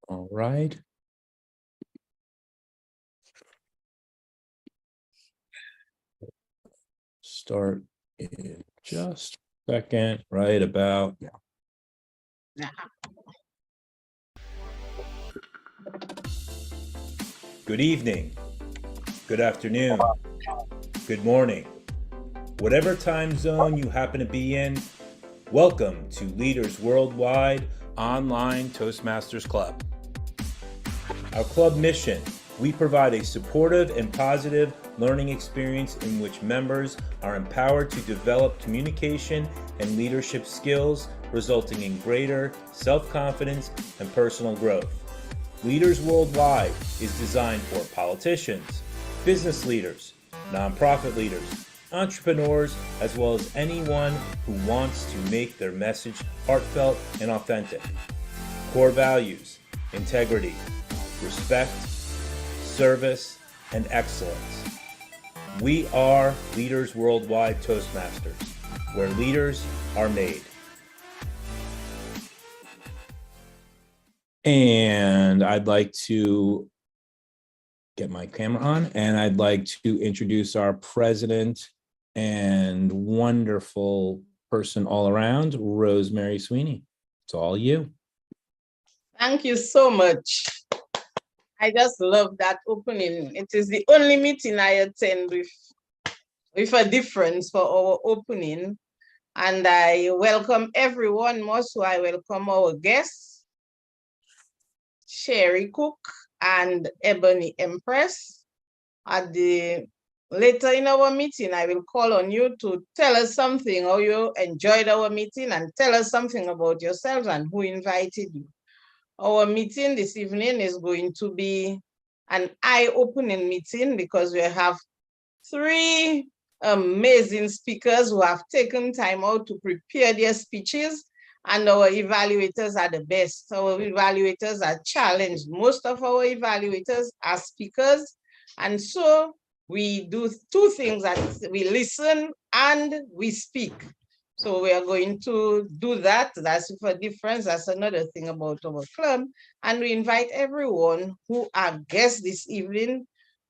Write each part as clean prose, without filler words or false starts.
All right. Start in just a second, right about now. Good evening, good afternoon, good morning. Whatever time zone you happen to be in, welcome to Leaders Worldwide Online Toastmasters Club. Our club mission, we provide a supportive and positive learning experience in which members are empowered to develop communication and leadership skills, resulting in greater self-confidence and personal growth. Leaders Worldwide is designed for politicians, business leaders, nonprofit leaders, entrepreneurs, as well as anyone who wants to make their message heartfelt and authentic. Core values, integrity, respect, service, and excellence. We are Leaders Worldwide Toastmasters, where leaders are made. And I'd like to get my camera on, and I'd like to introduce our president and wonderful person all around, Rosemary Sweeney. It's all you. Thank you so much. I just love that opening. It is the only meeting I attend with a difference for our opening. And I welcome everyone. Most so I welcome our guests, Sherry Cook and Ebony Empress. Later in our meeting, I will call on you to tell us something, how you enjoyed our meeting, and tell us something about yourselves and who invited you. Our meeting this evening is going to be an eye-opening meeting because we have three amazing speakers who have taken time out to prepare their speeches, and our evaluators are the best. Our evaluators are challenged. Most of our evaluators are speakers, and so we do two things: that we listen and we speak. So we are going to do that. That's for difference. That's another thing about our club. And we invite everyone who are guests this evening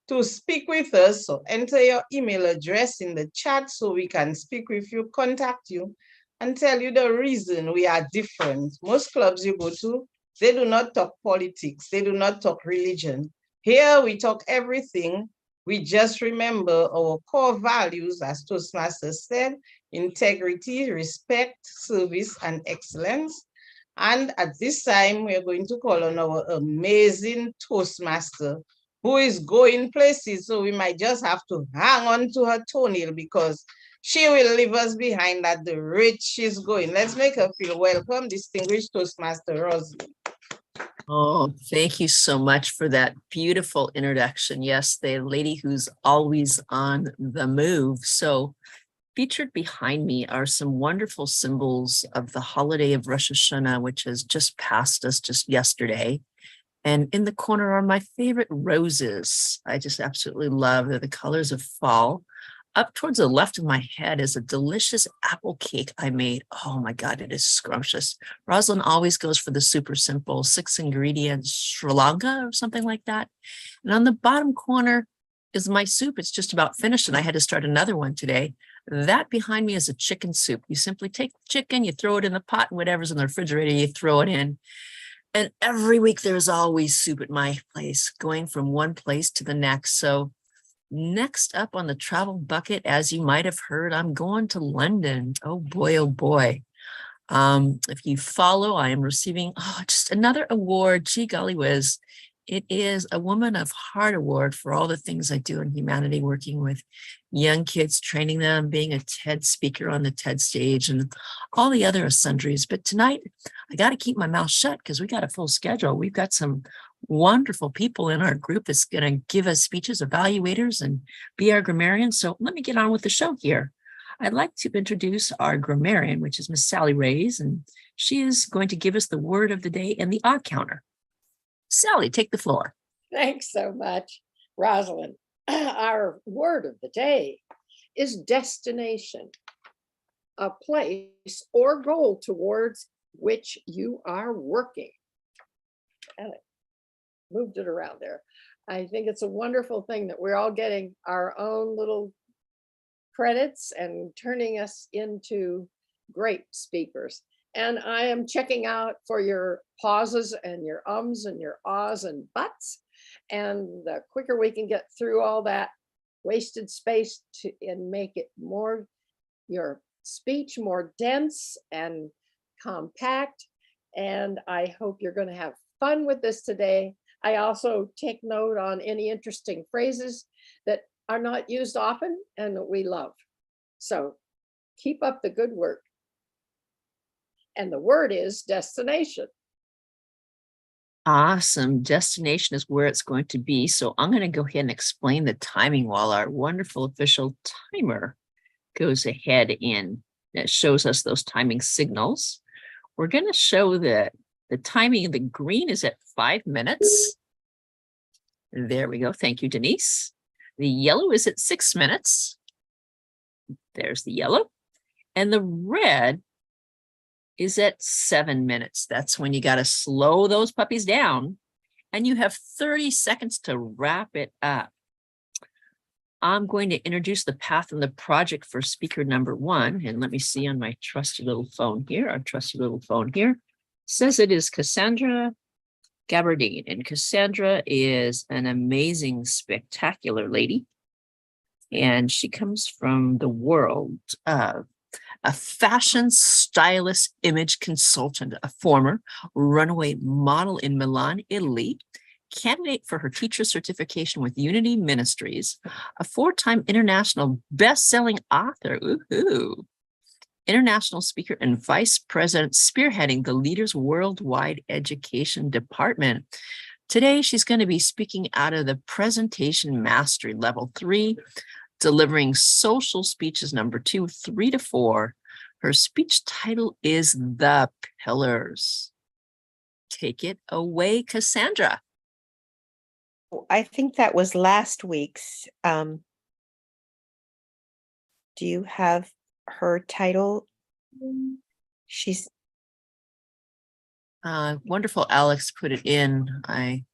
to speak with us. So enter your email address in the chat so we can speak with you, contact you, and tell you the reason we are different. Most clubs you go to, they do not talk politics. They do not talk religion. Here we talk everything. We just remember our core values, as Toastmasters said: integrity, respect, service, and excellence. And at this time, we are going to call on our amazing Toastmaster, who is going places, so we might just have to hang on to her toenail because she will leave us behind at the rate she's going. Let's make her feel welcome, distinguished Toastmaster Rosalyn. Oh, thank you so much for that beautiful introduction. Yes, the lady who's always on the move. So featured behind me are some wonderful symbols of the holiday of Rosh Hashanah, which has just passed us just yesterday. And in the corner are my favorite roses. I just absolutely love. They're the colors of fall. Up towards the left of my head is a delicious apple cake I made. Oh my God, it is scrumptious. Rosalyn always goes for the super simple 6 ingredients Sri Lanka or something like that. And on the bottom corner is my soup. It's just about finished, and I had to start another one today. That behind me is a chicken soup. You simply take the chicken, you throw it in the pot, and whatever's in the refrigerator, you throw it in. And every week there's always soup at my place, going from one place to the next. So next up on the travel bucket, as you might have heard, I'm going to London. Oh boy, oh boy. If you follow, I am receiving just another award. Gee golly whiz. It is a Woman of Heart Award for all the things I do in humanity, working with young kids, training them, being a TED speaker on the TED stage, and all the other sundries. But tonight, I got to keep my mouth shut because we got a full schedule. We've got some wonderful people in our group that's going to give us speeches, evaluators, and be our grammarians. So let me get on with the show here. I'd like to introduce our grammarian, which is Miss Sally Reyes, and she is going to give us the word of the day and the odd counter. Sally, take the floor. Thanks so much, Rosalyn. Our word of the day is destination, a place or goal towards which you are working. moved it around there. I think it's a wonderful thing that we're all getting our own little credits and turning us into great speakers. And I am checking out for your pauses and your ums and your ahs and buts. And the quicker we can get through all that wasted space and make it more, your speech more dense and compact. And I hope you're going to have fun with this today. I also take note on any interesting phrases that are not used often and that we love. So keep up the good work. And the word is destination. Awesome. Destination is where it's going to be. So I'm going to go ahead and explain the timing while our wonderful official timer goes ahead and it shows us those timing signals. We're going to show that the timing, the green is at 5 minutes. There we go. Thank you, Denise. The yellow is at 6 minutes. There's the yellow. And the red is at 7 minutes. That's when you got to slow those puppies down and you have 30 seconds to wrap it up. I'm going to introduce the path and the project for speaker number 1. And let me see on my trusty little phone here. Our trusty little phone here says it is Cassandra Garabedian. And Cassandra is an amazing, spectacular lady. And she comes from the world of a fashion stylist, image consultant, a former runaway model in Milan, Italy, candidate for her teacher certification with Unity Ministries, a 4-time international best-selling author, international speaker and vice president spearheading the Leaders Worldwide Education Department. Today, she's going to be speaking out of the Presentation Mastery Level 3, delivering social speeches number 2, 3 to 4. Her speech title is The Pillars. Take it away, Cassandra. I think that was last week's. Do you have her title? She's Wonderful. Alex put it in. Okay,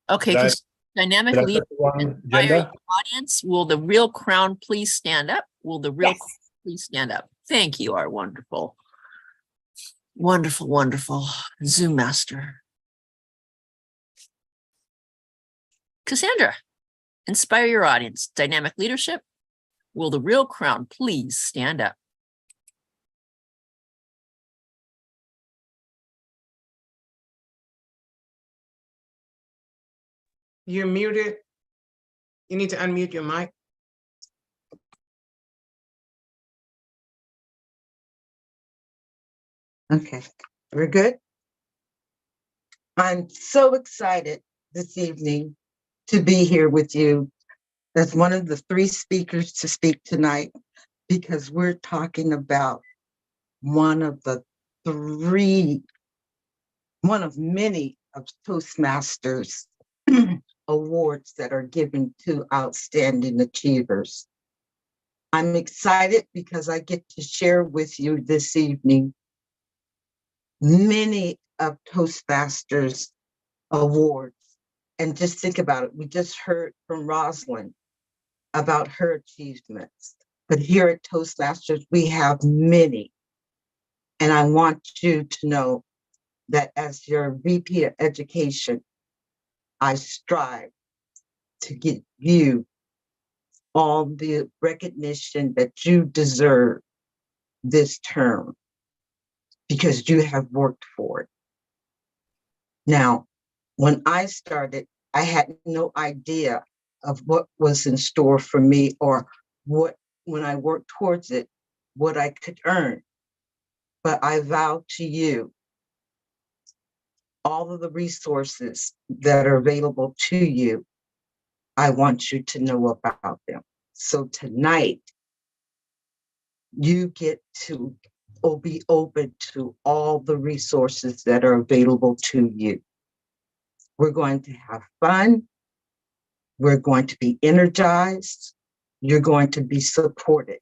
because dynamic Did I leader, put the wrong inspiring agenda? audience. Will the real crown please stand up? Will the real Yes. crown please stand up? Thank you, our wonderful, wonderful, wonderful Zoom master. Cassandra, inspire your audience. Dynamic leadership. Will the real crown please stand up? You're muted. You need to unmute your mic. Okay, we're good. I'm so excited this evening to be here with you as one of the 3 speakers to speak tonight, because we're talking about one of many of Toastmasters awards that are given to outstanding achievers. I'm excited because I get to share with you this evening many of Toastmasters awards. And just think about it. We just heard from Rosalyn about her achievements. But here at Toastmasters, we have many. And I want you to know that as your VP of Education, I strive to give you all the recognition that you deserve this term, because you have worked for it. Now, when I started, I had no idea of what was in store for me, or what, when I worked towards it, what I could earn. But I vow to you, all of the resources that are available to you, I want you to know about them. So tonight, you get to be open to all the resources that are available to you. We're going to have fun. We're going to be energized. You're going to be supported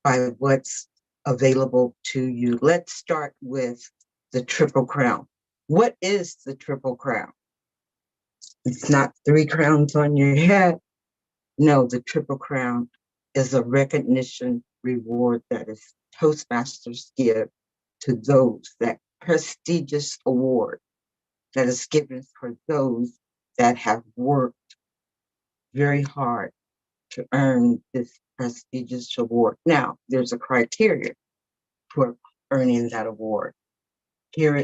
by what's available to you. Let's start with the Triple Crown. What is the Triple Crown? It's not 3 crowns on your head. No, the Triple Crown is a recognition reward that is Toastmasters give to those, that prestigious award that is given for those that have worked very hard to earn this prestigious award. Now, there's a criteria for earning that award. Here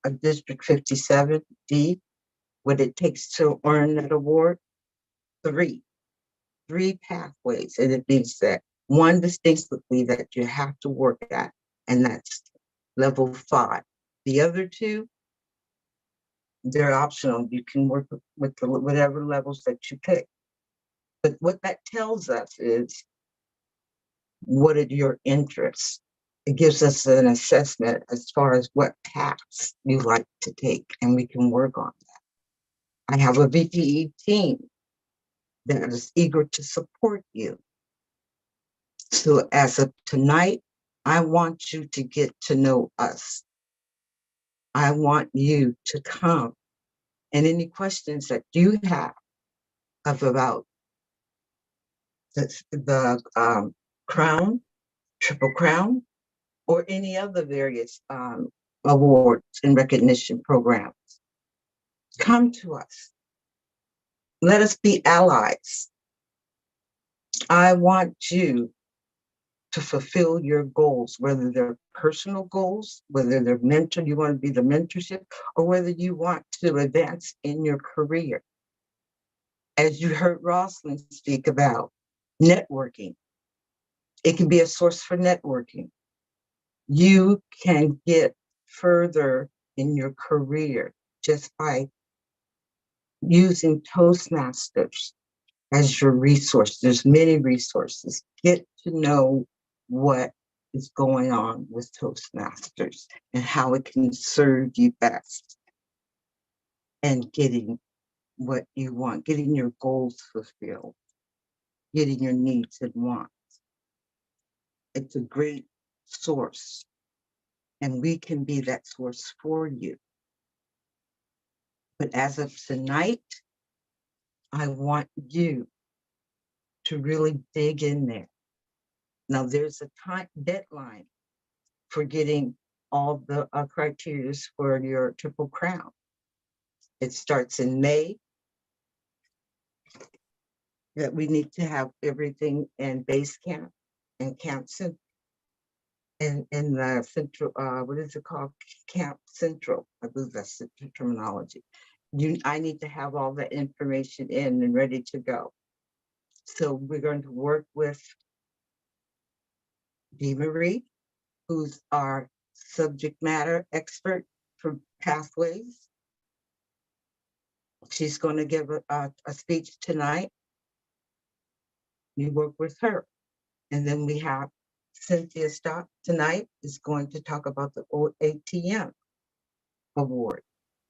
at District 57D, what it takes to earn that award, three pathways. And it means that one distinctly that you have to work at, and that's level 5. The other 2, they're optional. You can work with whatever levels that you pick. But what that tells us is, what are your interests? It gives us an assessment as far as what paths you like to take, and we can work on that. I have a VPE team that is eager to support you. So as of tonight, I want you to get to know us. I want you to come, and any questions that you have about the crown, Triple Crown, or any other various awards and recognition programs, come to us. Let us be allies. I want you to fulfill your goals, whether they're personal goals, whether they're mentor, you want to be the mentorship, or whether you want to advance in your career. As you heard Rosalyn speak about networking, it can be a source for networking. You can get further in your career just by using Toastmasters as your resource. There's many resources. Get to know what is going on with Toastmasters and how it can serve you best, and getting what you want, getting your goals fulfilled, getting your needs and wants. It's a great source, and we can be that source for you. But as of tonight, I want you to really dig in there. Now, there's a time deadline for getting all the criteria for your Triple Crown. It starts in May. That we need to have everything in base camp and camp central, in the central, what is it called? Camp Central. I believe that's the terminology. I need to have all that information in and ready to go. So we're going to work with Marie, who's our subject matter expert for pathways. She's going to give a speech tonight. You work with her. And then we have Cynthia Stott tonight is going to talk about the OATM award.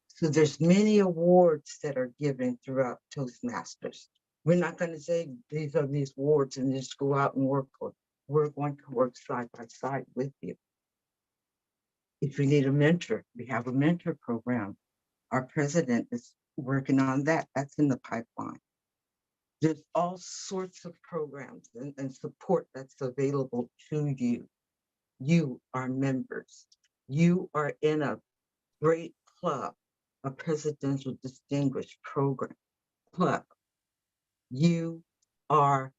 So there's many awards that are given throughout Toastmasters. We're not going to say these are these awards and just go out and work for. We're going to work side by side with you. If you need a mentor, we have a mentor program. Our president is working on that. That's in the pipeline. There's all sorts of programs and support that's available to you. You are members. You are in a great club, a presidential distinguished program club. You are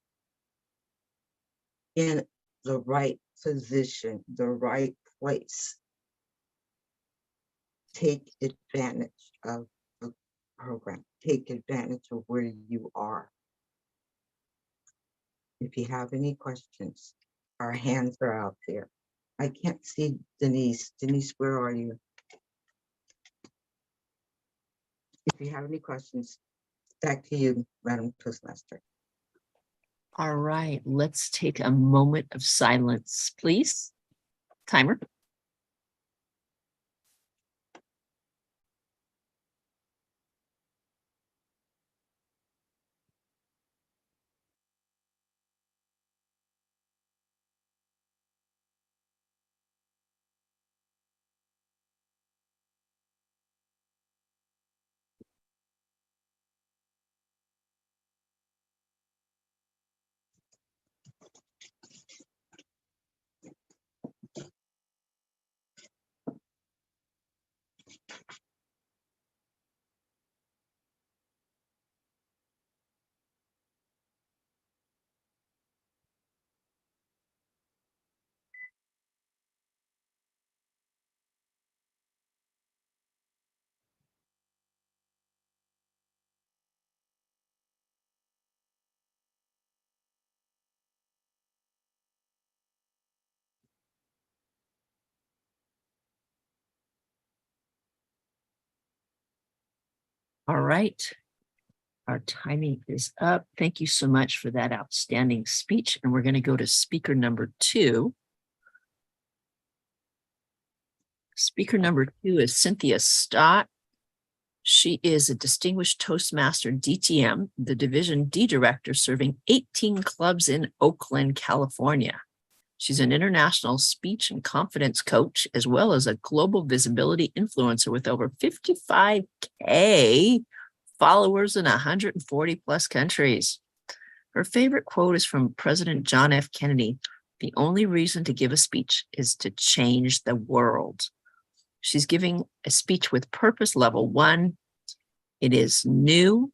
in the right position, the right place. Take advantage of the program. Take advantage of where you are. If you have any questions, our hands are out there. I can't see Denise. Denise, where are you? If you have any questions, back to you, Madam Toastmaster. All right, let's take a moment of silence, please. Timer. All right. Our timing is up. Thank you so much for that outstanding speech. And we're going to go to speaker number 2. Speaker number 2 is Cynthia Stott. She is a distinguished Toastmaster DTM, the Division D Director, serving 18 clubs in Oakland, California. She's an international speech and confidence coach, as well as a global visibility influencer with over 55K followers in 140 plus countries. Her favorite quote is from President John F. Kennedy: "The only reason to give a speech is to change the world." She's giving a speech with purpose level 1. It is new.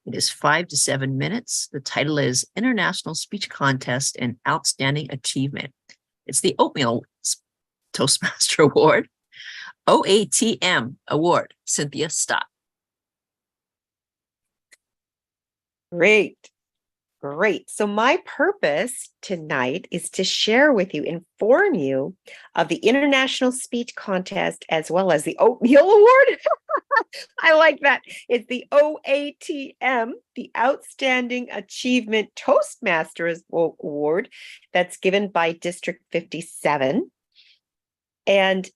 It is 5 to 7 minutes. The title is International Speech Contest and Outstanding Achievement. It's the Oatmeal Toastmaster Award, OATM Award, Cynthia Stott. Great. Great. So my purpose tonight is to share with you, inform you of the International Speech Contest as well as the Oatmeal Award. I like that. It's the OATM, the Outstanding Achievement Toastmasters Award that's given by District 57. And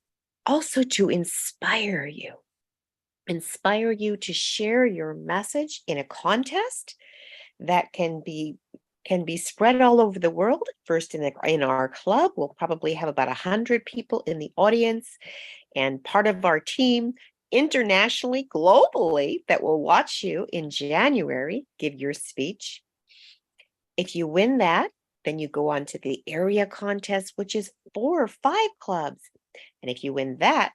also to inspire you to share your message in a contest that can be spread all over the world. First in our club, we'll probably have about 100 people in the audience, and part of our team internationally, globally, that will watch you in January give your speech. If you win that, then you go on to the area contest, which is 4 or 5 clubs. And if you win that,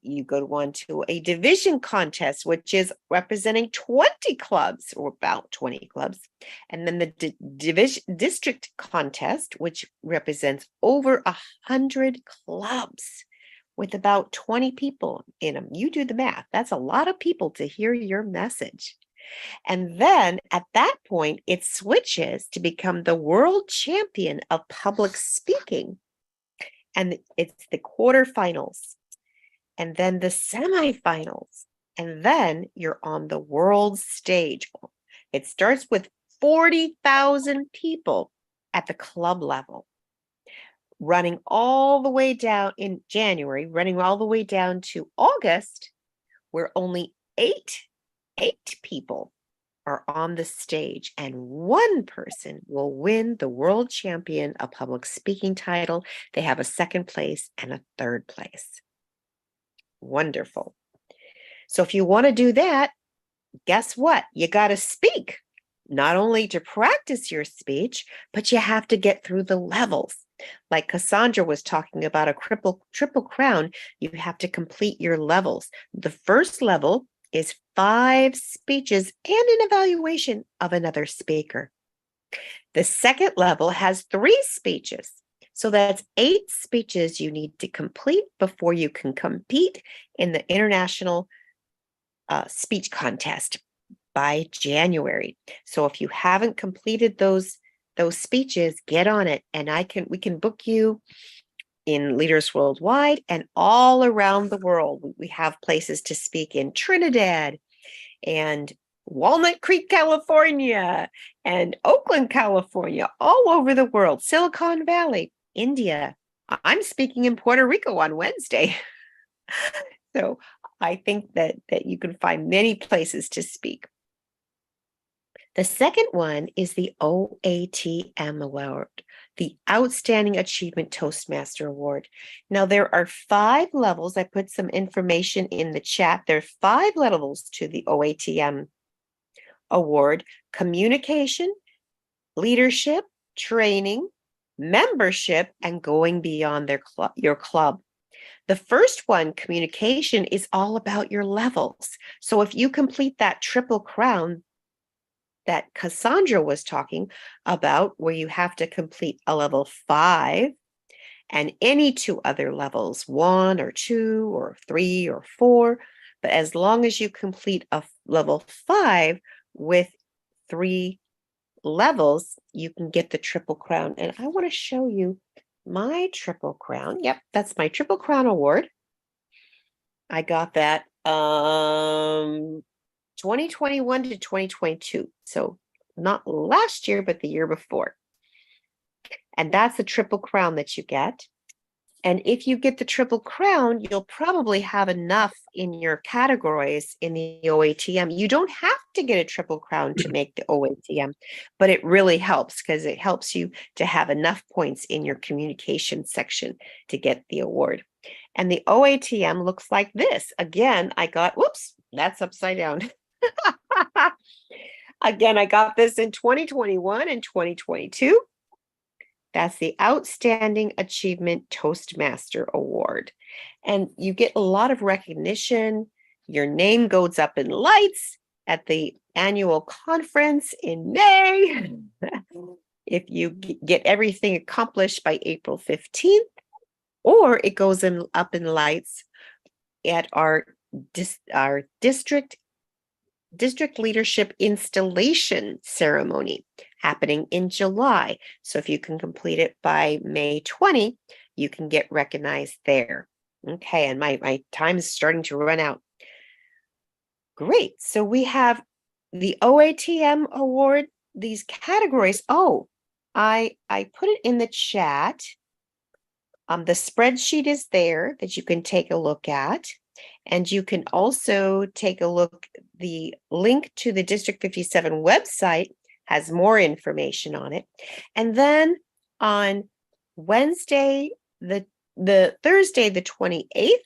you go on to a division contest, which is representing 20 clubs, or about 20 clubs. And then the district contest, which represents over 100 clubs with about 20 people in them. You do the math. That's a lot of people to hear your message. And then at that point, it switches to become the world champion of public speaking. And it's the quarterfinals, and then the semifinals, and then you're on the world stage. It starts with 40,000 people at the club level, running all the way down in January, running all the way down to August, where only eight people are on the stage, and 1 person will win the world champion of public speaking title. They have a 2nd place and a 3rd place. Wonderful. So if you want to do that, guess what? You got to speak, not only to practice your speech, but you have to get through the levels. Like Cassandra was talking about a triple crown, you have to complete your levels. The first level is 5 speeches and an evaluation of another speaker. The second level has 3 speeches. So that's 8 speeches you need to complete before you can compete in the International Speech Contest by January. So if you haven't completed those speeches, get on it, and we can book you in Leaders Worldwide and all around the world. We have places to speak in Trinidad and Walnut Creek, California, and Oakland, California, all over the world, Silicon Valley, India. I'm speaking in Puerto Rico on Wednesday. So I think that you can find many places to speak. The second one is the OATM Award, the Outstanding Achievement Toastmaster Award. Now, there are 5 levels. I put some information in the chat. There are 5 levels to the OATM Award: communication, leadership, training, membership, and going beyond your club. The first one, communication, is all about your levels. So if you complete that triple crown that Cassandra was talking about, where you have to complete a level 5 and any 2 other levels, 1 or 2 or 3 or 4, but as long as you complete a level 5 with 3 levels, you can get the triple crown. And I want to show you my triple crown. Yep, that's my triple crown award. I got that 2021 to 2022. So not last year, but the year before. And that's the Triple Crown that you get. And if you get the Triple Crown, you'll probably have enough in your categories in the OATM. You don't have to get a Triple Crown to make the OATM, but it really helps because it helps you to have enough points in your communication section to get the award. And the OATM looks like this. Again, I got, whoops, that's upside down. Again, I got this in 2021 and 2022. That's the Outstanding Achievement Toastmaster Award. And you get a lot of recognition. Your name goes up in lights at the annual conference in May. If you get everything accomplished by April 15th, or it goes up in lights at our district leadership installation ceremony happening in July. So if you can complete it by May 20, you can get recognized there. Okay, and my time is starting to run out. Great. So we have the OATM award, these categories. Oh, I put it in the chat. The spreadsheet is there that you can take a look at. And you can also take a look. The link to the District 57 website has more information on it. And then on Wednesday, the Thursday, the 28th,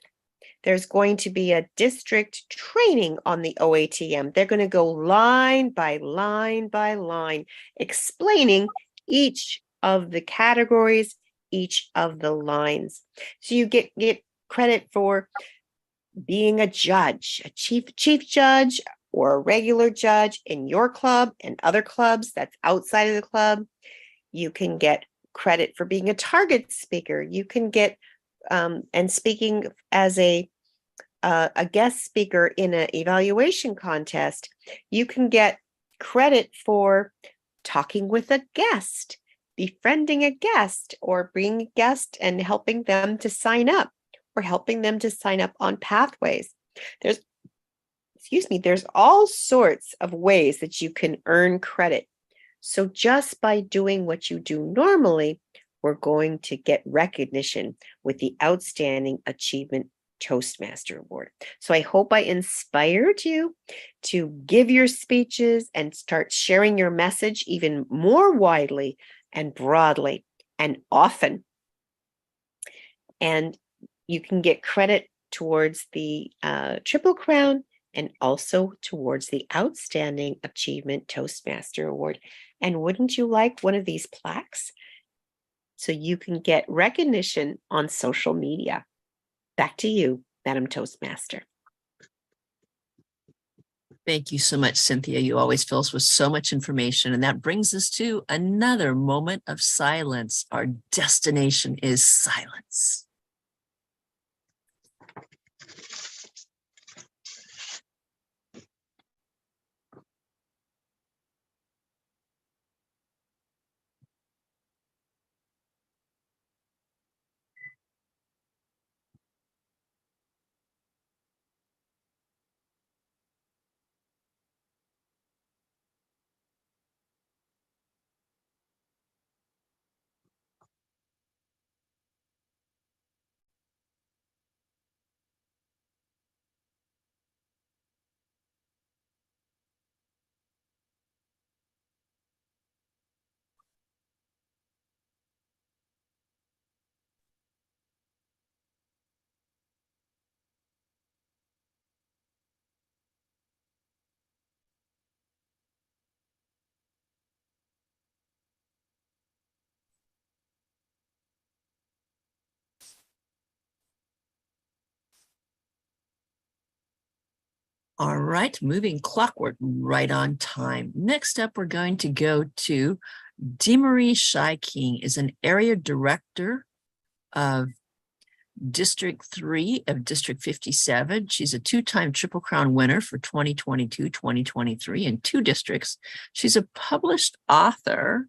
there's going to be a district training on the OATM. They're going to go line by line by line, explaining each of the categories, each of the lines. So you get credit for being a judge, a chief judge, or a regular judge in your club and other clubs that's outside of the club. You can get credit for being a target speaker. You can get and speaking as a guest speaker in an evaluation contest. You can get credit for talking with a guest, befriending a guest, or bringing a guest and helping them to sign up, or helping them to sign up on pathways. There's all sorts of ways that you can earn credit. So just by doing what you do normally, we're going to get recognition with the Outstanding Achievement Toastmaster Award. So I hope I inspired you to give your speeches and start sharing your message even more widely and broadly and often. And you can get credit towards the Triple Crown and also towards the Outstanding Achievement Toastmaster Award. And wouldn't you like one of these plaques? So you can get recognition on social media. Back to you, Madam Toastmaster. Thank you so much, Cynthia. You always fill us with so much information. And that brings us to another moment of silence. Our destination is silence. All right, moving clockwork right on time. Next up, we're going to go to DeMarie Shy-King, is an area director of District 3 of District 57. She's a two-time Triple Crown winner for 2022, 2023 in 2 districts. She's a published author,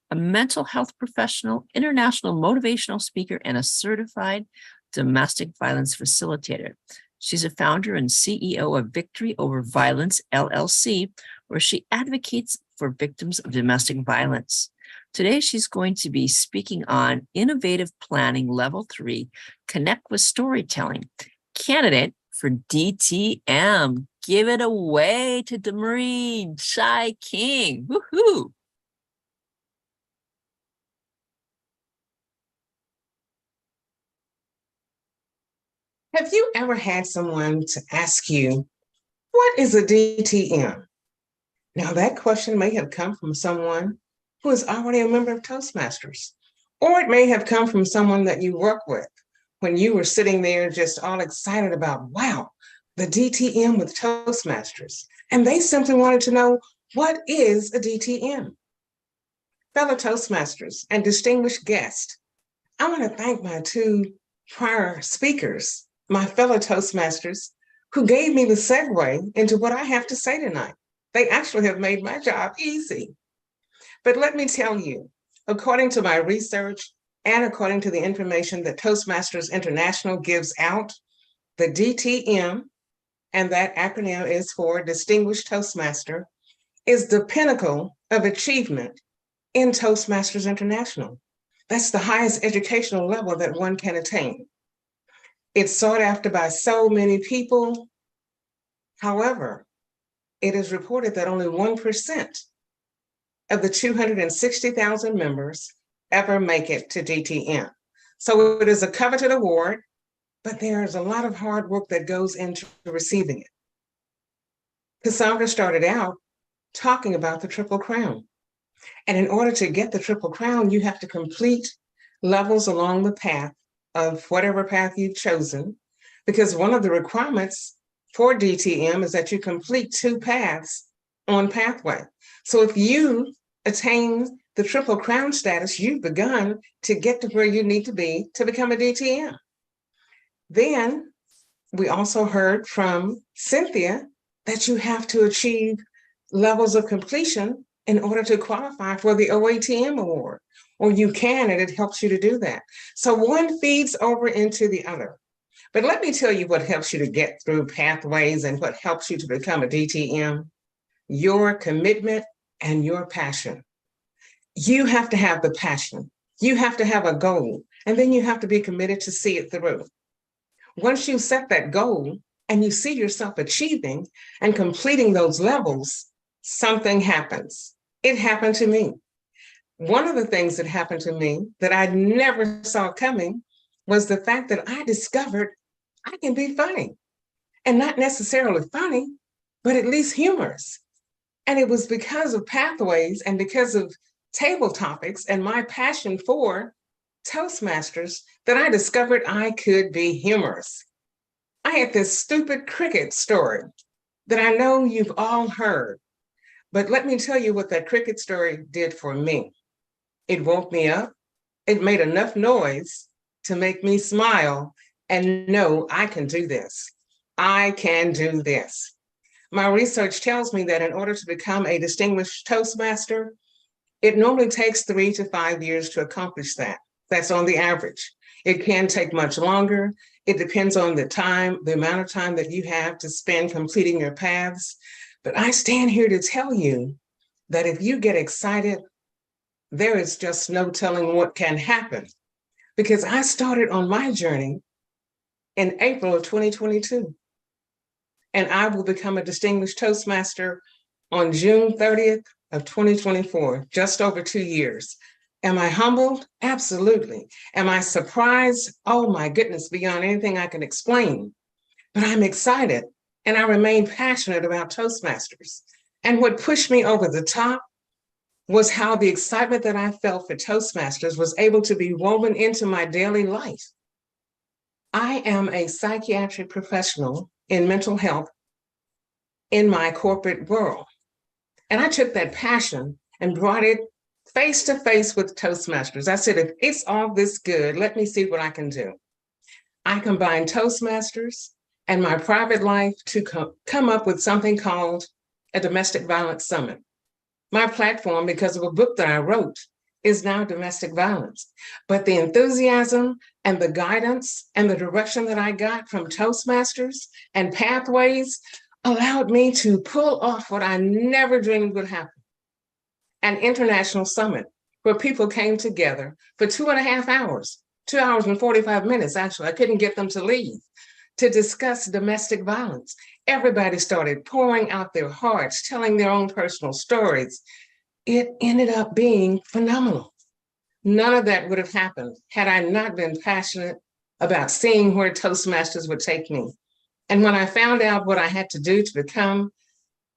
a mental health professional, international motivational speaker, and a certified domestic violence facilitator. She's a founder and CEO of Victory Over Violence, LLC, where she advocates for victims of domestic violence. Today, she's going to be speaking on Innovative Planning Level 3, Connect with Storytelling, candidate for DTM. Give it away to Demarine Shy King. Woohoo! Have you ever had someone to ask you, what is a DTM? Now, that question may have come from someone who is already a member of Toastmasters, or it may have come from someone that you work with when you were sitting there just all excited about, wow, the DTM with Toastmasters. And they simply wanted to know, what is a DTM? Fellow Toastmasters and distinguished guests, I want to thank my two prior speakers, my fellow Toastmasters, who gave me the segue into what I have to say tonight. They actually have made my job easy. But let me tell you, according to my research and according to the information that Toastmasters International gives out, the DTM, and that acronym is for Distinguished Toastmaster, is the pinnacle of achievement in Toastmasters International. That's the highest educational level that one can attain. It's sought after by so many people. However, it is reported that only 1% of the 260,000 members ever make it to DTM. So it is a coveted award, but there's a lot of hard work that goes into receiving it. Cassandra started out talking about the Triple Crown. And in order to get the Triple Crown, you have to complete levels along the path of whatever path you've chosen, because one of the requirements for DTM is that you complete 2 paths on pathway. So if you attain the Triple Crown status, you've begun to get to where you need to be to become a DTM. Then we also heard from Cynthia that you have to achieve levels of completion in order to qualify for the OATM award, or you can, and it helps you to do that. So one feeds over into the other. But let me tell you what helps you to get through pathways and what helps you to become a DTM: your commitment and your passion. You have to have the passion. You have to have a goal, and then you have to be committed to see it through. Once you set that goal and you see yourself achieving and completing those levels, something happens. It happened to me. One of the things that happened to me that I never saw coming was the fact that I discovered I can be funny, and not necessarily funny, but at least humorous. And it was because of pathways and because of table topics and my passion for Toastmasters that I discovered I could be humorous. I had this stupid cricket story that I know you've all heard, but let me tell you what that cricket story did for me. It woke me up. It made enough noise to make me smile and know I can do this. I can do this. My research tells me that in order to become a distinguished Toastmaster, it normally takes 3 to 5 years to accomplish that. That's on the average. It can take much longer. It depends on the time, the amount of time that you have to spend completing your paths. But I stand here to tell you that if you get excited, there is just no telling what can happen. Because I started on my journey in April of 2022. And I will become a distinguished Toastmaster on June 30th of 2024, just over 2 years. Am I humbled? Absolutely. Am I surprised? Oh my goodness, beyond anything I can explain. But I'm excited and I remain passionate about Toastmasters. And what pushed me over the top was how the excitement that I felt for Toastmasters was able to be woven into my daily life. I am a psychiatric professional in mental health in my corporate world. And I took that passion and brought it face to face with Toastmasters. I said, if it's all this good, let me see what I can do. I combined Toastmasters and my private life to come up with something called a domestic violence summit. My platform, because of a book that I wrote, is now domestic violence. But the enthusiasm and the guidance and the direction that I got from Toastmasters and Pathways allowed me to pull off what I never dreamed would happen. An international summit where people came together for 2.5 hours, 2 hours and 45 minutes, actually. I couldn't get them to leave, to discuss domestic violence. Everybody started pouring out their hearts, telling their own personal stories. It ended up being phenomenal. None of that would have happened had I not been passionate about seeing where Toastmasters would take me. And when I found out what I had to do to become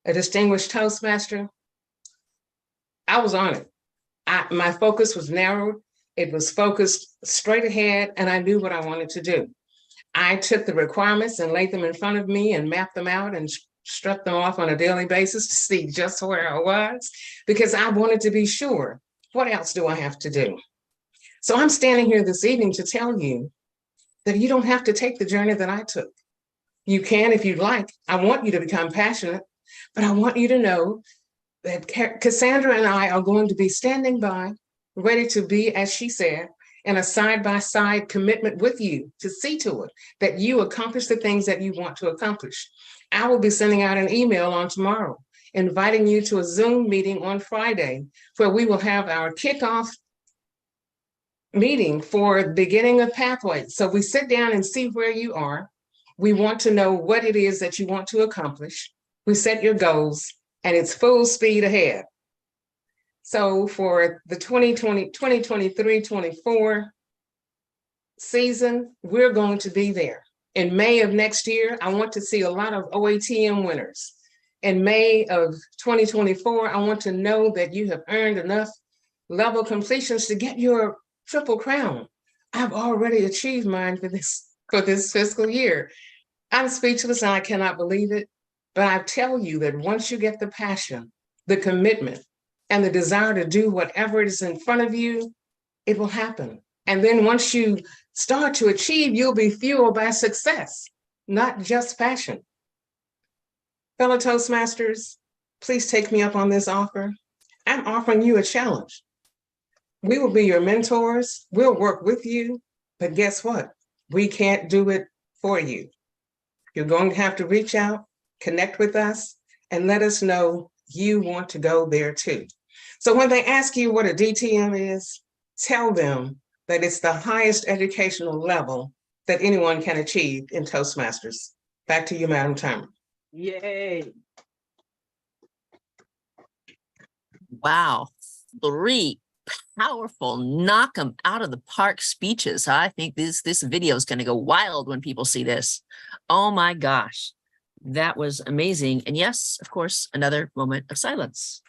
a distinguished Toastmaster, I was on it. My focus was narrowed. It was focused straight ahead, and I knew what I wanted to do. I took the requirements and laid them in front of me and mapped them out and struck them off on a daily basis to see just where I was, because I wanted to be sure, what else do I have to do? So I'm standing here this evening to tell you that you don't have to take the journey that I took. You can if you'd like. I want you to become passionate, but I want you to know that Cassandra and I are going to be standing by, ready to be, as she said, in a side-by-side commitment with you to see to it that you accomplish the things that you want to accomplish. I will be sending out an email on tomorrow, inviting you to a Zoom meeting on Friday, where we will have our kickoff meeting for the beginning of Pathways. So we sit down and see where you are. We want to know what it is that you want to accomplish. We set your goals, and it's full speed ahead. So for the 2023-24 season, we're going to be there. In May of next year, I want to see a lot of OATM winners. In May of 2024, I want to know that you have earned enough level completions to get your triple crown. I've already achieved mine for this fiscal year. I'm speechless and I cannot believe it. But I tell you that once you get the passion, the commitment, and the desire to do whatever is in front of you, it will happen. And then once you start to achieve, you'll be fueled by success, not just passion. Fellow Toastmasters, please take me up on this offer. I'm offering you a challenge. We will be your mentors. We'll work with you. But guess what? We can't do it for you. You're going to have to reach out, connect with us, and let us know you want to go there too. So when they ask you what a DTM is, tell them that it's the highest educational level that anyone can achieve in Toastmasters. Back to you, Madam Timer. Yay. Wow. 3 powerful knock them out of the park speeches. I think this video is going to go wild when people see this. Oh my gosh. That was amazing. And yes, of course, another moment of silence.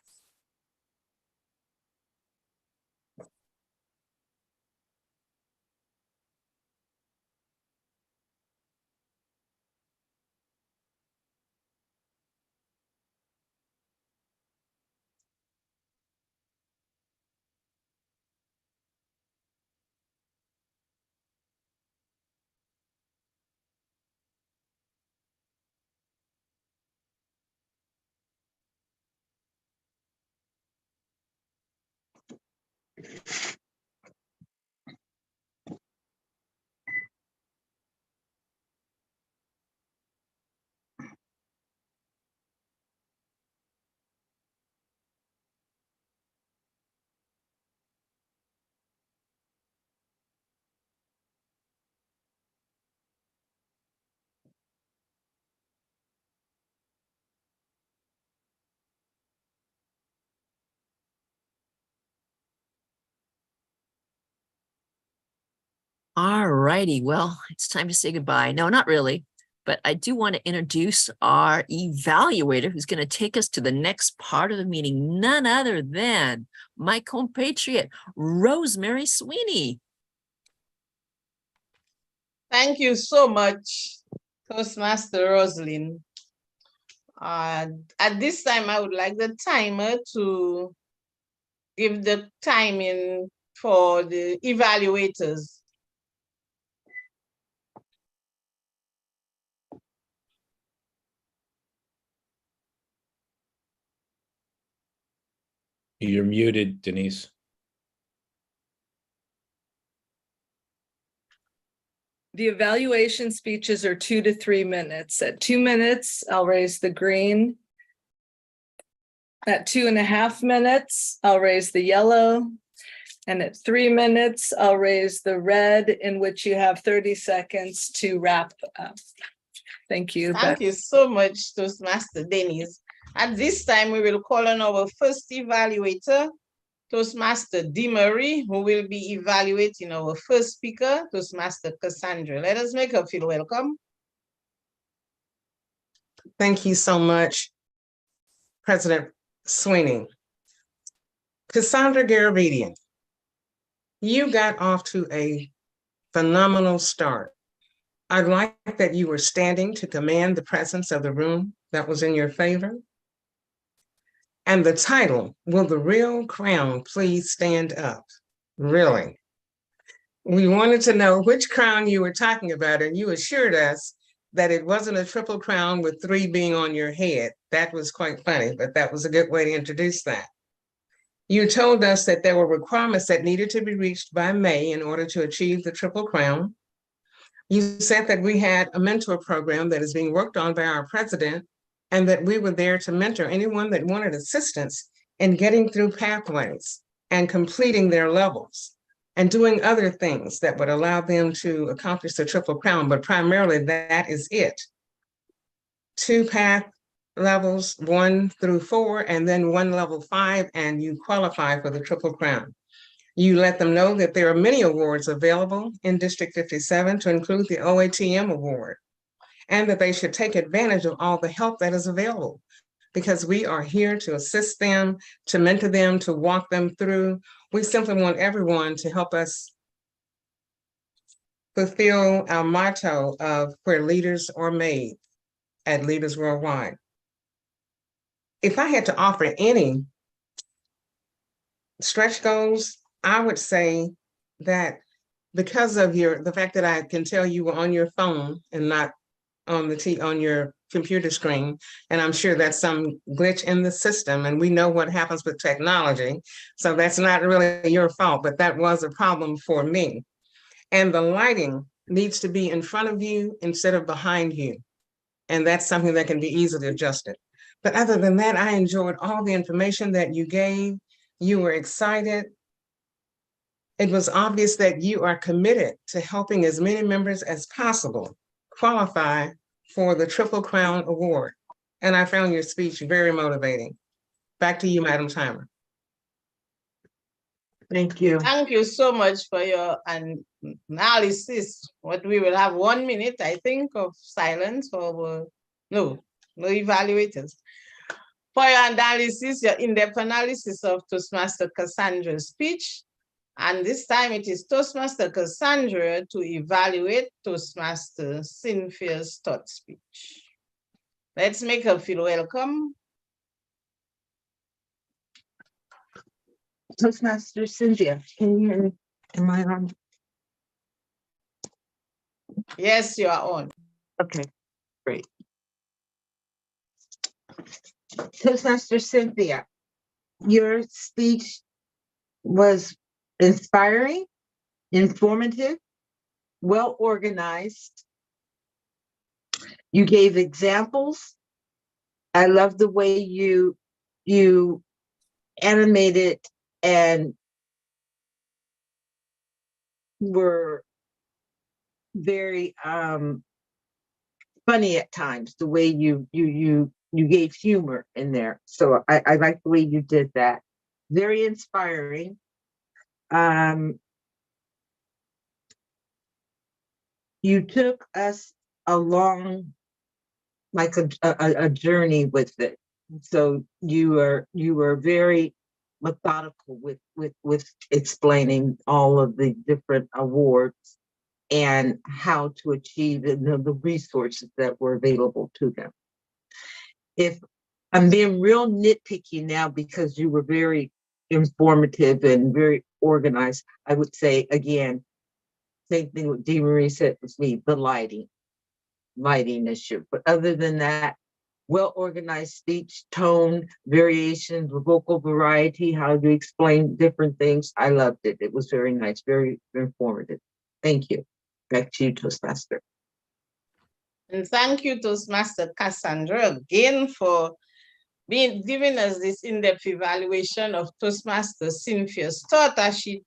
All righty. Well, it's time to say goodbye. No, not really. But I do want to introduce our evaluator who's going to take us to the next part of the meeting. None other than my compatriot, Rosemary Sweeney. Thank you so much, Toastmaster Rosalyn. At this time, I would like the timer to give the timing for the evaluators. You're muted, Denise. The evaluation speeches are 2 to 3 minutes. At 2 minutes, I'll raise the green. At 2.5 minutes, I'll raise the yellow. And at 3 minutes, I'll raise the red, in which you have 30 seconds to wrap up. Thank you. Thank you so much, Toastmaster Denise. At this time, we will call on our first evaluator, Toastmaster DivDir, who will be evaluating our first speaker, Toastmaster Cassandra. Let us make her feel welcome. Thank you so much, President Sweeney. Cassandra Garabedian, you got off to a phenomenal start. I like that you were standing to command the presence of the room that was in your favor. And the title, Will the Real Crown Please Stand Up? Really? We wanted to know which crown you were talking about, and you assured us that it wasn't a triple crown with 3 being on your head. That was quite funny, but that was a good way to introduce that. You told us that there were requirements that needed to be reached by May in order to achieve the triple crown. You said that we had a mentor program that is being worked on by our president, and that we were there to mentor anyone that wanted assistance in getting through pathways and completing their levels and doing other things that would allow them to accomplish the triple crown. But primarily that is it. 2 path levels, 1 through 4, and then 1 level 5, and you qualify for the triple crown. You let them know that there are many awards available in District 57 to include the OATM award, and that they should take advantage of all the help that is available, because we are here to assist them, to mentor them, to walk them through. We simply want everyone to help us fulfill our motto of where leaders are made at Leaders Worldwide. If I had to offer any stretch goals, I would say that because of the fact that I can tell you were on your phone and not on your computer screen, and I'm sure that's some glitch in the system, and we know what happens with technology, so that's not really your fault, but that was a problem for me. And the lighting needs to be in front of you instead of behind you, and that's something that can be easily adjusted. But other than that, I enjoyed all the information that you gave. You were excited. It was obvious that you are committed to helping as many members as possible qualify for the Triple Crown Award. And I found your speech very motivating. Back to you, Madam Timer. Thank you. Thank you so much for your analysis. What we will have 1 minute, I think, of silence for no evaluators. For your analysis, your in-depth analysis of Toastmaster Cassandra's speech. And this time it is Toastmaster Cassandra to evaluate Toastmaster Cynthia's Stott speech. Let's make her feel welcome. Toastmaster Cynthia, can you hear me? Am I on? Yes, you are on. Okay, great. Toastmaster Cynthia, your speech was inspiring, informative, well organized. You gave examples. I love the way you animated and were very funny at times, the way you gave humor in there. So I like the way you did that. Very inspiring. You took us along like a journey with it. So you were very methodical with explaining all of the different awards and how to achieve the resources that were available to them. If I'm being real nitpicky now because you were very informative and very organized, I would say again, same thing what Dee Marie said was me, the lighting issue. But other than that, well-organized speech, tone, variations, vocal variety, how you explain different things. I loved it. It was very nice, very informative. Thank you. Back to you, Toastmaster. And thank you, Toastmaster Cassandra, again for giving us this in-depth evaluation of Toastmaster Cynthia Stott, as she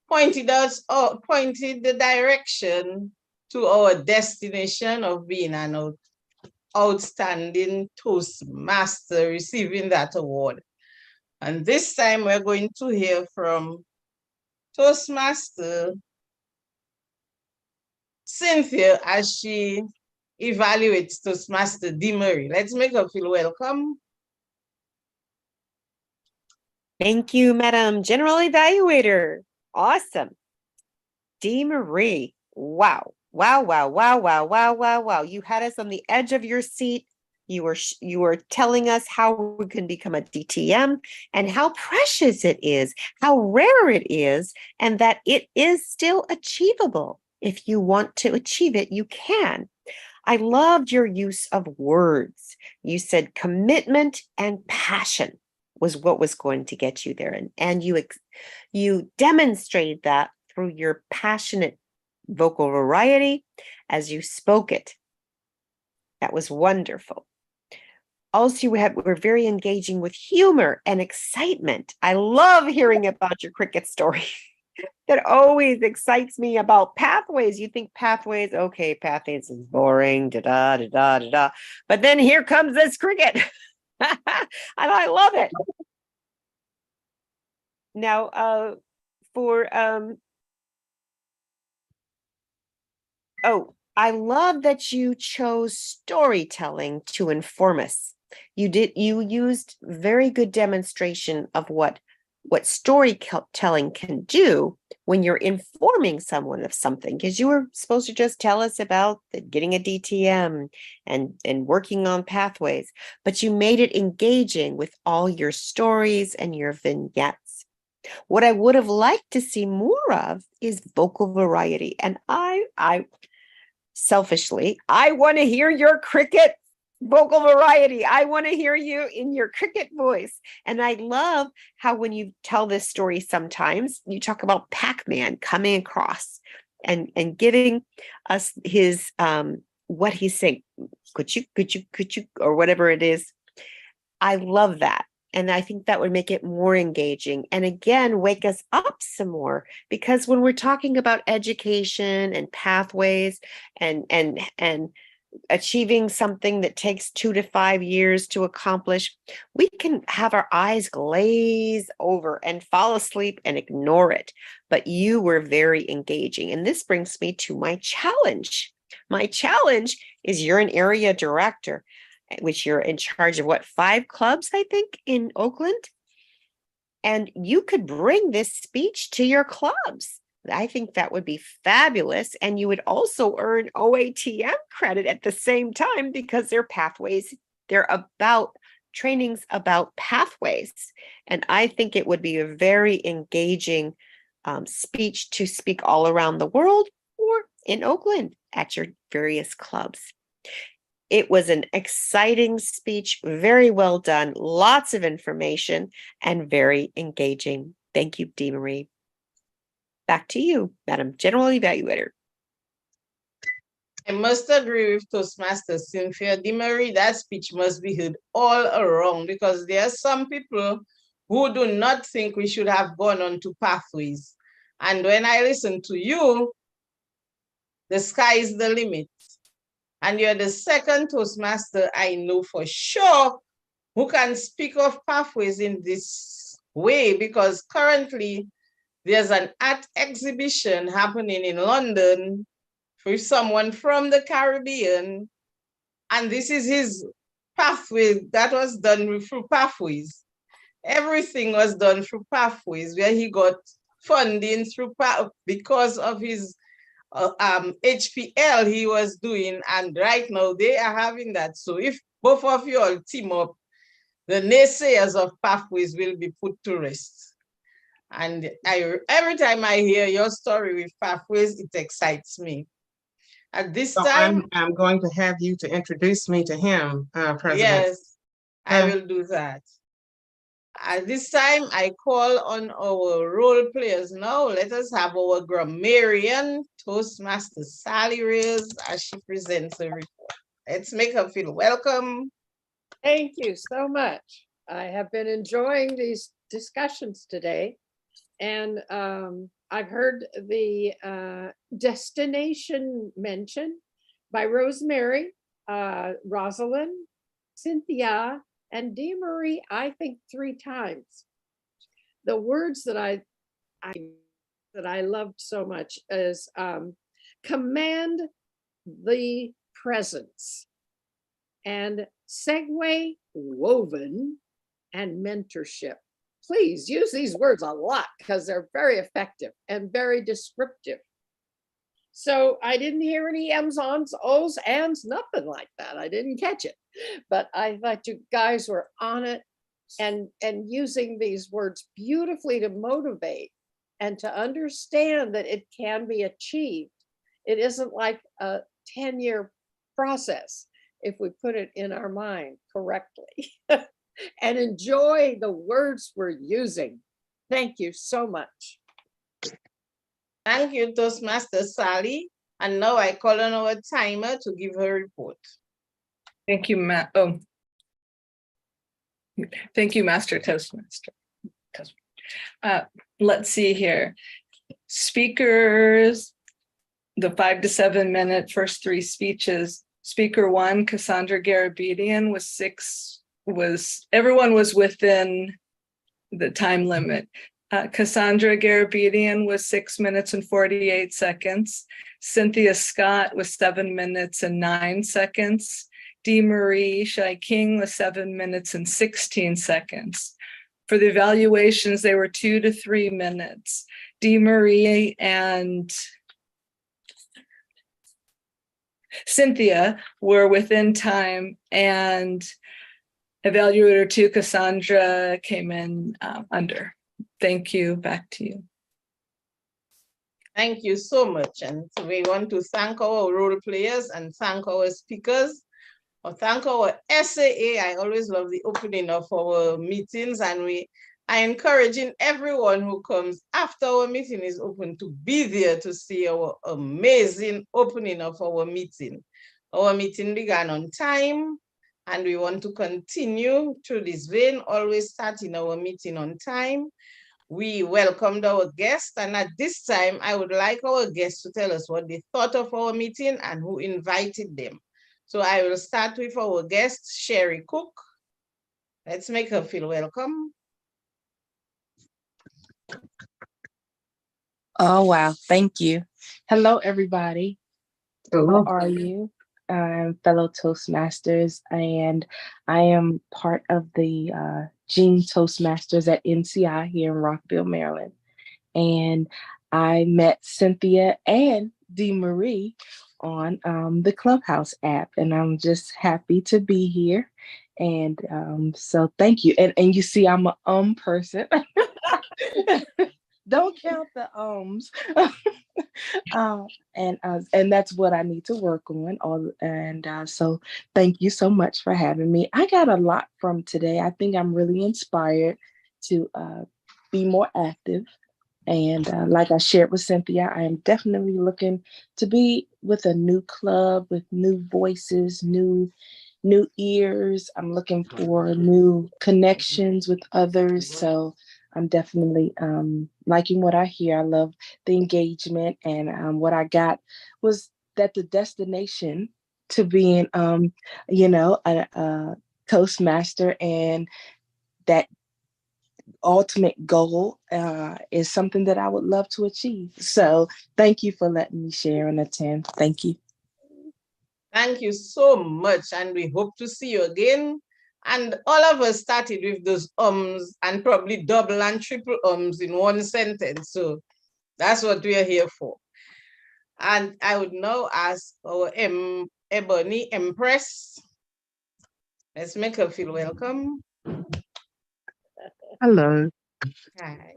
pointed the direction to our destination of being an outstanding Toastmaster, receiving that award. And this time we're going to hear from Toastmaster Cynthia as she evaluates Toastmaster DivDir. Let's make her feel welcome. Thank you, Madam General Evaluator. Awesome. DivDir. Wow. Wow, wow, wow, wow, wow, wow, wow. You had us on the edge of your seat. You were telling us how we can become a DTM and how precious it is, how rare it is, and that it is still achievable. If you want to achieve it, you can. I loved your use of words. You said commitment and passion was what was going to get you there. And you demonstrated that through your passionate vocal variety as you spoke it. That was wonderful. Also, we're very engaging with humor and excitement. I love hearing about your cricket story. That always excites me about pathways. You think pathways, okay, pathways is boring, da-da, da-da, da-da. But then here comes this cricket. And I love it. Now, I love that you chose storytelling to inform us. You used very good demonstration of what storytelling can do when you're informing someone of something, because you were supposed to just tell us about getting a DTM and working on pathways, but you made it engaging with all your stories and your vignettes. What I would have liked to see more of is vocal variety. And I selfishly, I want to hear your cricket vocal variety. I want to hear you in your cricket voice. And I love how when you tell this story, sometimes you talk about Pac-Man coming across and giving us his what he's saying, could you, or whatever it is. I love that. And I think that would make it more engaging. And again, wake us up some more, because when we're talking about education and pathways and achieving something that takes 2 to 5 years to accomplish, we can have our eyes glaze over and fall asleep and ignore it. But you were very engaging. And this brings me to my challenge. My challenge is you're an area director, which you're in charge of 5 clubs, I think, in Oakland. And you could bring this speech to your clubs. I think that would be fabulous. And you would also earn OATM credit at the same time, because they're pathways. They're about trainings about pathways. And I think it would be a very engaging speech to speak all around the world or in Oakland at your various clubs. It was an exciting speech, very well done, lots of information, and very engaging. Thank you, DivDir. Back to you, Madam General Evaluator. I must agree with Toastmaster Cynthia. DivDir, that speech must be heard all around, because there are some people who do not think we should have gone on to pathways. And when I listen to you, the sky is the limit. And you're the second Toastmaster I know for sure who can speak of pathways in this way, because currently there's an art exhibition happening in London for someone from the Caribbean, and this is his pathway that was done through pathways. Everything was done through pathways, where he got funding through because of his HPL he was doing, and right now they are having that. So if both of you all team up, the naysayers of pathways will be put to rest. And every time I hear your story with pathways, it excites me. At this time, I'm going to have you to introduce me to him, President. Yes, I will do that. At this time, I call on our role players now. Let us have our grammarian, Toastmaster Sally Reyes, as she presents a report. Let's make her feel welcome. Thank you so much. I have been enjoying these discussions today. And I've heard the destination mentioned by Rosemary, Rosalyn, Cynthia, and DeMarie, I think 3 times. The words that I loved so much is command the presence, and segue woven, and mentorship. Please use these words a lot because they're very effective and very descriptive. So I didn't hear any M's, ons, O's, ands, nothing like that. I didn't catch it, but I thought you guys were on it and using these words beautifully to motivate and to understand that it can be achieved. It isn't like a 10-year process if we put it in our mind correctly. And enjoy the words we're using. Thank you so much. Thank you, Toastmaster Sally. And now I call on our timer to give her report. Thank you, thank you, Master Toastmaster. Let's see here. Speakers, the 5 to 7 minute first 3 speeches. Speaker 1, Cassandra Garabedian, everyone was within the time limit. Cassandra Garabedian was 6 minutes and 48 seconds. Cynthia Stott was 7 minutes and 9 seconds. DeMarie King was 7 minutes and 16 seconds. For the evaluations, they were 2 to 3 minutes. DeMarie and Cynthia were within time, and Evaluator 2, Cassandra, came in under. Thank you. Back to you. Thank you so much. And so we want to thank our role players and thank our speakers, or thank our SAA. I always love the opening of our meetings, and we are encouraging everyone who comes after our meeting is open to be there to see our amazing opening of our meeting. Our meeting began on time, and we want to continue through this vein, always starting our meeting on time. We welcomed our guests, and at this time, I would like our guests to tell us what they thought of our meeting and who invited them. So I will start with our guest, Sherry Cook. Let's make her feel welcome. Oh, wow. Thank you. Hello, everybody. Hello. How are you? Fellow Toastmasters, and I am part of the Gene Toastmasters at NCI here in Rockville, Maryland. And I met Cynthia and DeMarie on the Clubhouse app, and I'm just happy to be here. And so thank you. And you see, I'm a person. Don't count the ums. And that's what I need to work on. So thank you so much for having me. I got a lot from today. I think I'm really inspired to be more active. And like I shared with Cynthia, I am definitely looking to be with a new club, with new voices, new ears. I'm looking for new connections with others. So I'm definitely liking what I hear. I love the engagement, and what I got was that the destination to being, a Toastmaster, and that ultimate goal is something that I would love to achieve. So thank you for letting me share and attend. Thank you. Thank you so much, and we hope to see you again. And all of us started with those ums and probably double and triple ums in one sentence. So that's what we are here for. And I would now ask our Ebony Empress. Let's make her feel welcome. Hello. Hi.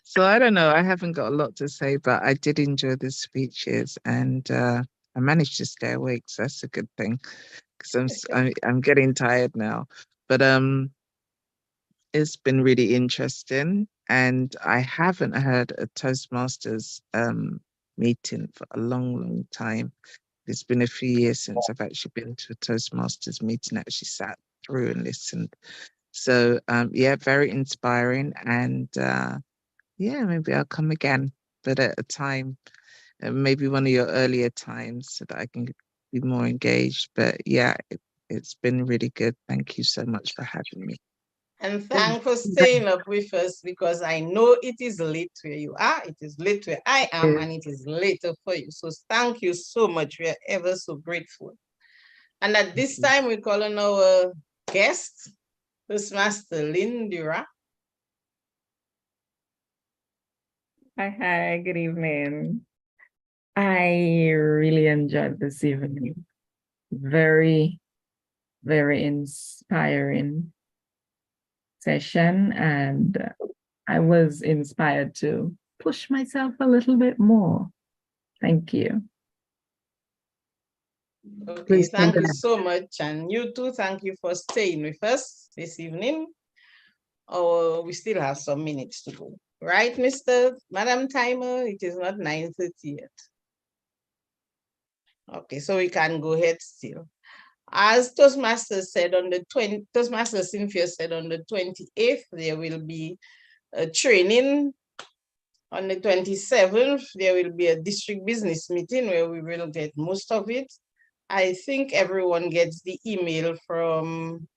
So I don't know, I haven't got a lot to say, but I did enjoy the speeches, and I managed to stay awake, so that's a good thing, because I'm getting tired now. But It's been really interesting, and I haven't heard a Toastmasters meeting for a long time. It's been a few years since I've actually been to a Toastmasters meeting, actually sat through and listened. So yeah, very inspiring, and yeah, maybe I'll come again, but at a time, maybe one of your earlier times, so that I can be more engaged. But yeah, it's been really good. Thank you so much for having me. And thanks for staying up with us, because I know it is late where you are, it is late where I am, and it is later for you. So thank you so much. We are ever so grateful. And at this time, we call on our guest, Toastmaster Linda. Hi, good evening. I really enjoyed this evening. Very, very inspiring session, and I was inspired to push myself a little bit more. Thank you. Okay, thank you so much. And you too, thank you for staying with us this evening. Oh, we still have some minutes to go. Right, Madam Timer? It is not 9:30 yet. Okay, so we can go ahead still. As Toastmaster said on the Toastmaster Cynthia said on the 28th, there will be a training. On the 27th, there will be a district business meeting where we will get most of it. I think everyone gets the email from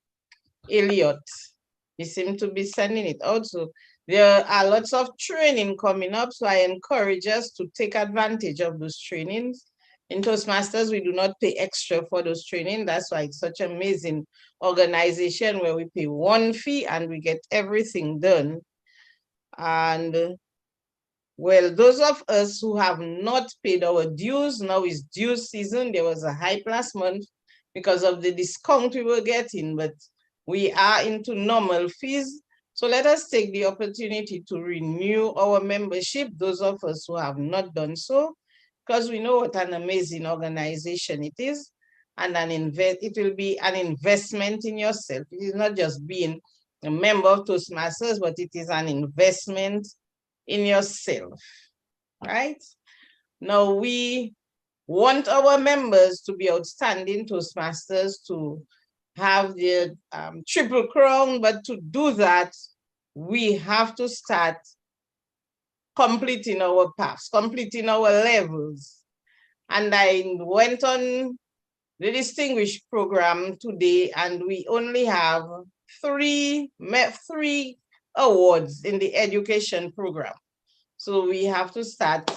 Elliot. He seemed to be sending it out. So there are lots of training coming up, so I encourage us to take advantage of those trainings. In Toastmasters, we do not pay extra for those trainings. That's why it's such an amazing organization where we pay one fee and we get everything done. And well, those of us who have not paid our dues, now is due season. There was a hype last month because of the discount we were getting, but we are into normal fees. So let us take the opportunity to renew our membership, those of us who have not done so, because we know what an amazing organization it is, and it will be an investment in yourself. It is not just being a member of Toastmasters, but it is an investment in yourself, right? Now we want our members to be outstanding Toastmasters, to have their triple crown, but to do that, we have to start completing our paths, completing our levels. And I went on the distinguished program today, and we only have three awards in the education program. So we have to start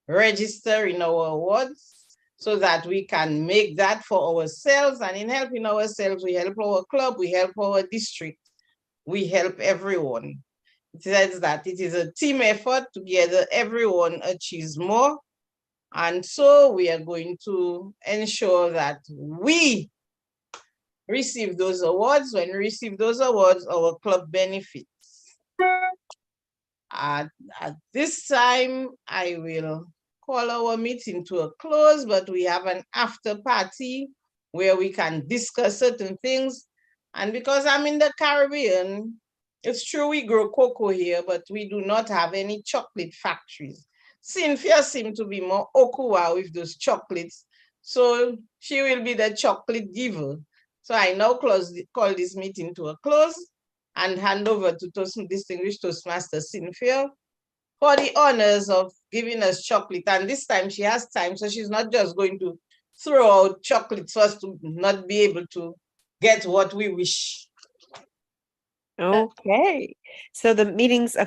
registering our awards so that we can make that for ourselves. And in helping ourselves, we help our club, we help our district, we help everyone. It says that it is a team effort. Together, everyone achieves more. And so we are going to ensure that we receive those awards. When we receive those awards, our club benefits. At this time, I will call our meeting to a close, but we have an after party where we can discuss certain things. And because I'm in the Caribbean, it's true we grow cocoa here, but we do not have any chocolate factories. Cynthia seems to be more okua with those chocolates, so she will be the chocolate giver. So I now call this meeting to a close and hand over to distinguished Toastmaster Cynthia for the honors of giving us chocolate. And this time she has time, so she's not just going to throw out chocolates for us to not be able to get what we wish. Okay, so the meeting's